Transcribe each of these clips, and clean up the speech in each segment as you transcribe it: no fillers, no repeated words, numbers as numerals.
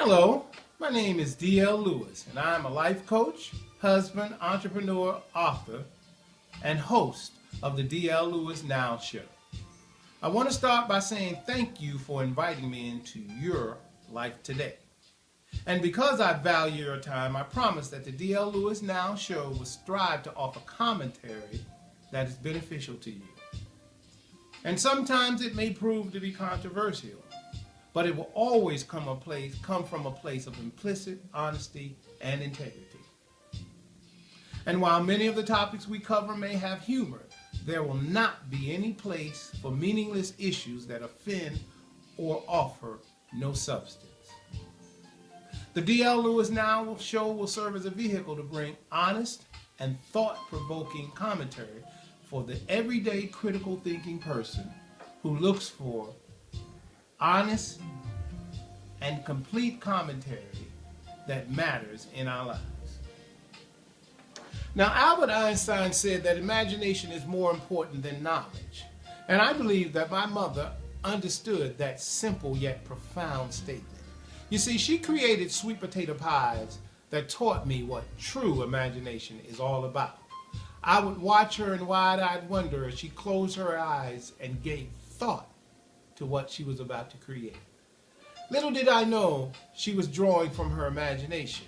Hello, my name is D.L. Lewis, and I'm a life coach, husband, entrepreneur, author, and host of the D.L. Lewis Now Show. I want to start by saying thank you for inviting me into your life today. And because I value your time, I promise that the D.L. Lewis Now Show will strive to offer commentary that is beneficial to you. And sometimes it may prove to be controversial, but it will always come from a place of implicit honesty and integrity. And while many of the topics we cover may have humor, there will not be any place for meaningless issues that offend or offer no substance. The D.L. Lewis Now Show will serve as a vehicle to bring honest and thought-provoking commentary for the everyday critical thinking person who looks for honest and complete commentary that matters in our lives. Now, Albert Einstein said that imagination is more important than knowledge, and I believe that my mother understood that simple yet profound statement. You see, she created sweet potato pies that taught me what true imagination is all about. I would watch her in wide-eyed wonder as she closed her eyes and gave thought to what she was about to create. Little did I know she was drawing from her imagination.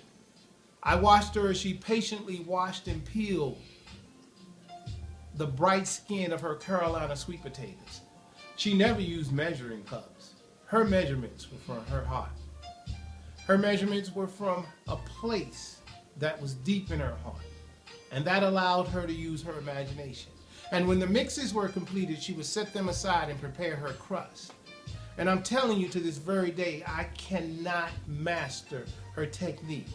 I watched her as she patiently washed and peeled the bright skin of her Carolina sweet potatoes. She never used measuring cups. Her measurements were from her heart. Her measurements were from a place that was deep in her heart, and that allowed her to use her imagination. And when the mixes were completed, she would set them aside and prepare her crust. And I'm telling you, to this very day, I cannot master her technique.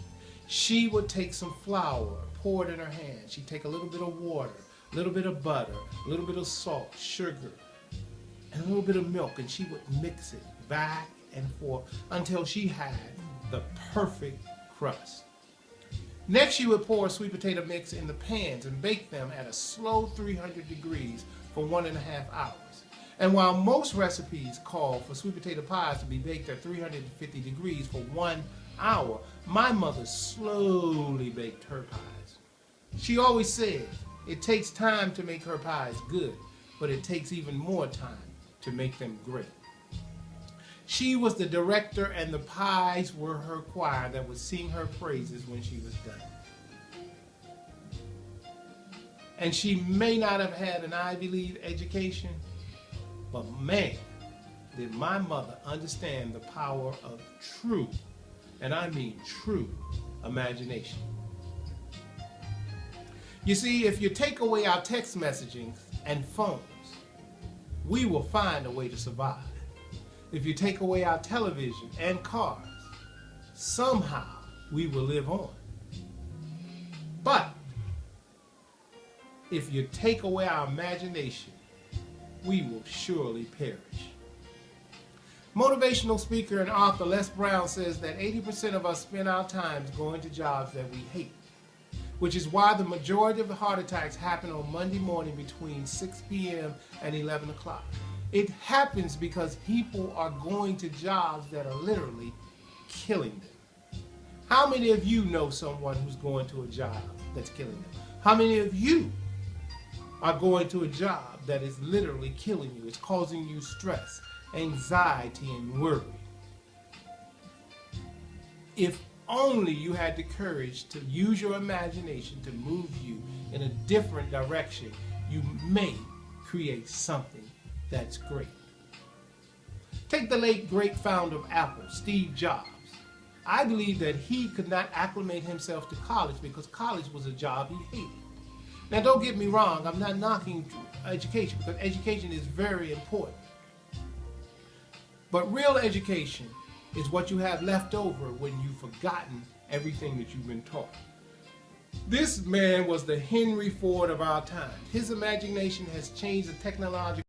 She would take some flour, pour it in her hand. She'd take a little bit of water, a little bit of butter, a little bit of salt, sugar, and a little bit of milk, and she would mix it back and forth until she had the perfect crust. Next, she would pour a sweet potato mix in the pans and bake them at a slow 300 degrees for 1.5 hours. And while most recipes call for sweet potato pies to be baked at 350 degrees for 1 hour, my mother slowly baked her pies. She always said, it takes time to make her pies good, but it takes even more time to make them great. She was the director, and the pies were her choir that would sing her praises when she was done. And she may not have had an Ivy League education, but man, did my mother understand the power of true, and I mean true, imagination. You see, if you take away our text messaging and phones, we will find a way to survive. If you take away our television and cars, somehow we will live on. But if you take away our imagination, we will surely perish. Motivational speaker and author Les Brown says that 80% of us spend our time going to jobs that we hate, which is why the majority of the heart attacks happen on Monday morning between 6 p.m. and 11 o'clock. It happens because people are going to jobs that are literally killing them. How many of you know someone who's going to a job that's killing them? How many of you are going to a job that is literally killing you? It's causing you stress, anxiety, and worry. If only you had the courage to use your imagination to move you in a different direction, you may create something that's great. Take the late great founder of Apple, Steve Jobs. I believe that he could not acclimate himself to college because college was a job he hated. Now, don't get me wrong, I'm not knocking education, because education is very important. But real education is what you have left over when you've forgotten everything that you've been taught. This man was the Henry Ford of our time. His imagination has changed the technological